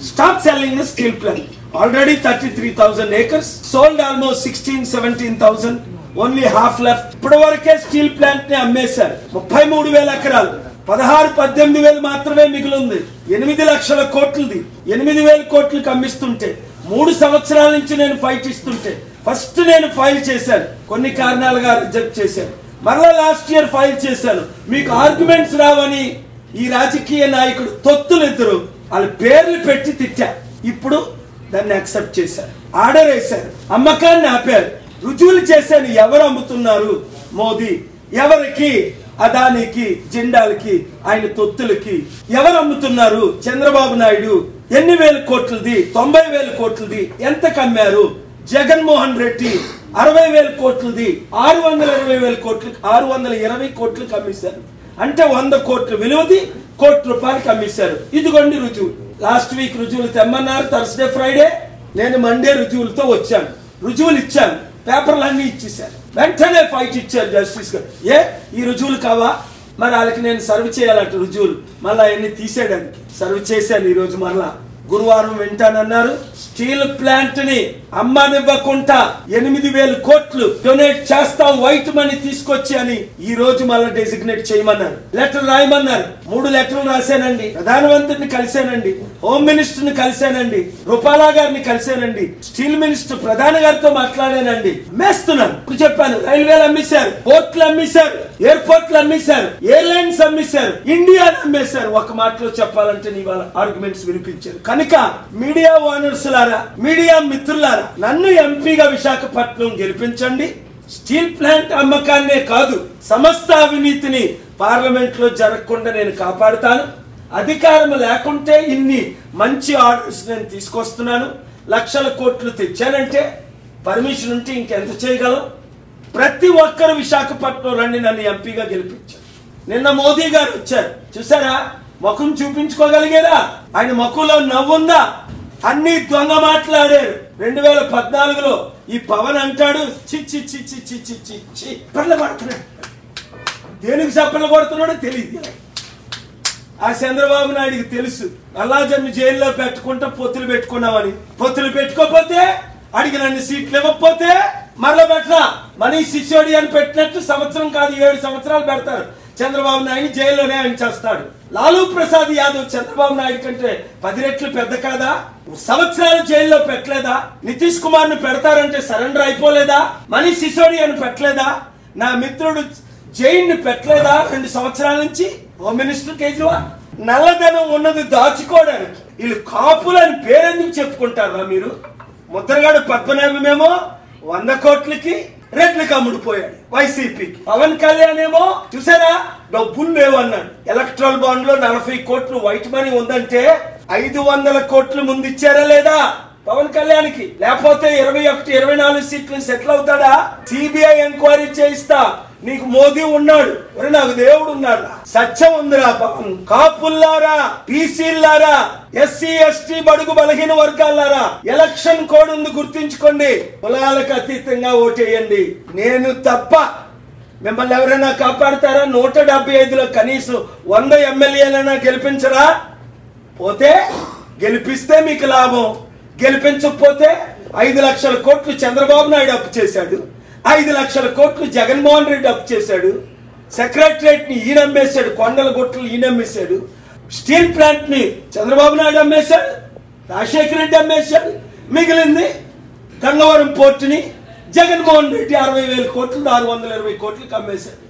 Stop selling the steel plant. Already 33,000 acres. Sold almost 16-17,000. Only half left. ఇప్పటివరకే steel plant ని అమ్మేశారు. 33,000 ఎకరాలు. 16-18,000 మాత్రమే మిగిలింది. 8 లక్షల కోట్లది. 8,000 కోట్లకు అమ్మిస్తుంటే 3 సంవత్సరాల నుంచి నేను ఫైట్ ఇస్తుంటే ఫస్ట్ నేను ఫైల్ చేశాను. కొన్ని కారణాలుగా రిజెక్ట్ చేశాను. మరలా లాస్ట్ ఇయర్ ఫైల్ చేశాను. మీకు ఆర్గ్యుమెంట్స్ రావని ఈ రాజకీయ నాయకుడు తొత్తులు ఇద్దరు వాళ్ళ పేర్లు పెట్టి తిట్టారు. ఇప్పుడు దాన్ని యాక్సెప్ట్ చేశారు. ఆర్డర్ వేశారు. అమ్మకాన్ని ఆపారు. రుజువులు చేశాను. ఎవరు అమ్ముతున్నారు? మోదీ. ఎవరికి? అదానికి, జిండాల్కి, ఆయన తొత్తులకి. ఎవరు అమ్ముతున్నారు? చంద్రబాబు నాయుడు. ఎన్ని వేల కోట్లది? 90,000 కోట్లది. ఎంతకు అమ్మారు? జగన్మోహన్ రెడ్డి 60,000 కోట్లది. 620,000 కోట్లకి, 620 కోట్లకి అమ్మేశారు. అంటే 100 కోట్ల విలువది ₹1,00,00,000 అమ్మేశారు. ఇదిగోండి రుజువు. లాస్ట్ వీక్ రుజువులు తెమ్మన్నారు. థర్స్డే ఫ్రైడే నేను మండే రుజువులతో వచ్చాను. రుజువులు ఇచ్చాను. పేపర్లు అన్ని ఇచ్చేసారు. వెంటనే ఫైట్ ఇచ్చారు జస్టిస్ గారు. ఈ రుజువులు కావా? మరి వాళ్ళకి నేను సర్వ్ చేయాలంట రుజువులు. మళ్ళీ అవన్నీ తీసేయడానికి సర్వ్ చేశాను. ఈ రోజు మరలా గురువారం వింటానన్నారు. స్టీల్ ప్లాంట్ ని అమ్మనివ్వకుండా 8,000 కోట్లు డొనేట్ చేస్తాం వైట్ మనీ తీసుకొచ్చి అని ఈ రోజు మళ్ళీ డెసిగ్నేట్ చేయమన్నారు. లెటర్ రాయమన్నారు. 3 లెటర్లు రాశానండి. ప్రధానమంత్రిని కలిశానండి. హోమ్ మినిస్టర్ ని కలిశానండి. రూపాలా గారిని కలిశానండి. స్టీల్ మినిస్టర్ ప్రధాని గారితో మాట్లాడానండి. మేస్తున్నాను. ఇప్పుడు చెప్పాను. రైల్వేలు అమ్మేశారు, పోర్ట్లు అమ్మేశారు, ఎయిర్పోర్ట్లు అమ్మేశారు, ఎయిర్లైన్స్ అమ్మేశారు, ఇండియాని అమ్మేశారు. ఒక మాటలో చెప్పాలంటే ఇవాళ ఆర్గ్యుమెంట్స్ వినిపించారు. కనుక మీడియా ఓనర్స్ లారా, మీడియా మిత్రులారా, నన్ను ఎంపీగా విశాఖపట్నం గెలిపించండి. స్టీల్ ప్లాంట్ అమ్మకాన్నే కాదు, సమస్త అవినీతిని పార్లమెంట్ లో జరగకుండా నేను కాపాడుతాను. అధికారం లేకుంటే ఇన్ని మంచి ఆర్డర్స్ నేను తీసుకొస్తున్నాను. లక్షల కోట్లు తెచ్చానంటే పర్మిషన్ ఉంటే ఇంకెంత చేయగలం? ప్రతి ఒక్కరు విశాఖపట్నం రండి, నన్ను ఎంపీగా గెలిపించారు. నిన్న మోదీ గారు వచ్చారు. చూసారా? ముఖం చూపించుకోగలిగారా? ఆయన ముఖంలో నవ్వుందా? అన్ని దొంగ మాట్లాడారు. 2014లో ఈ పవన్ అంటాడు చిచ్చి చిచ్చి చిచ్చి చిచ్చి పర్ల పడుతున్నాడు. దేనికి చప్పలు కొడుతున్నాడో తెలియదు. ఆ చంద్రబాబు నాయుడికి తెలుసు. అల్లాజన్ని జైల్లో పెట్టుకుంటా పొత్తులు పెట్టుకున్నామని. పొత్తులు పెట్టుకోకపోతే అడిగినన్ని సీట్లు ఇవ్వకపోతే మరల పెట్టరా మనీష్ సిసోడియా అని పెట్టినట్టు సంవత్సరం కాదు 7 సంవత్సరాలు పెడతారు. చంద్రబాబు నాయుడు జైల్లోనే ఆయన చేస్తాడు. లాలూ ప్రసాద్ యాదవ్ చంద్రబాబు నాయుడు కంటే 10 రెట్లు పెద్ద కాదా? సంవత్సరాలు జైల్లో పెట్టలేదా? నితీష్ కుమార్ ను పెడతారంటే సరెండర్ అయిపోలేదా? మనీష్ సిసోడియాను పెట్టలేదా? నా మిత్రుడు జైన్ ని పెట్టలేదా 2 సంవత్సరాల నుంచి? Home minister Kejriwal. నల్లధనం ఉన్నది దాచుకోవడానికి వీళ్ళు కాపులని పేరెందుకు చెప్పుకుంటారా మీరు? ముద్రగడ పద్మనాభమేమో 100 కోట్లకి రెడ్లకి అమ్ముడుపోయాడు వైసీపీకి. పవన్ కళ్యాణ్ ఏమో చూసారా డబ్బులు లేవన్నాడు. ఎలక్ట్రల్ బాండ్ లో 40 కోట్లు వైట్ మనీ ఉందంటే 500 కోట్లు ముందు ఇచ్చారా లేదా పవన్ కళ్యాణ్ కి? లేకపోతే 21-24 సీట్లు సెటిల్ అవుతాడా? సిబిఐ ఎంక్వైరీ చేయిస్తా. నీకు మోదీ ఉన్నాడు, నాకు దేవుడు ఉన్నాడు. సత్యం ఉందిరా పవన్. కాపుల్లారా, బీసీలారా, ఎస్సీ ఎస్టీ బడుగు బలహీన వర్గాలారా, ఎలక్షన్ కోడ్ ఉంది గుర్తించుకోండి. కులాలకు అతీతంగా ఓటేయండి. నేను తప్ప మిమ్మల్ని ఎవరైనా కాపాడతారా? 175లో కనీసం 100 ఎమ్మెల్యేలైనా గెలిపించరా? పోతే గెలిపిస్తే మీకు లాభం, గెలిపించకపోతే 5 లక్షల కోట్లు చంద్రబాబు నాయుడు అప్పు చేశాడు, 5 లక్షల కోట్లు జగన్మోహన్ రెడ్డి అప్పు చేశాడు. సెక్రటరియట్ ని ఈయన అమ్మేశాడు, కొండల గుట్టలు ఈయన అమ్మేశాడు. స్టీల్ ప్లాంట్ ని చంద్రబాబు నాయుడు అమ్మేశాడు, రాజశేఖర రెడ్డి అమ్మేశాడు. మిగిలింది గంగవరం పోర్టుని జగన్మోహన్ రెడ్డి 60,000 కోట్లు 620 కోట్లకి అమ్మేశాడు.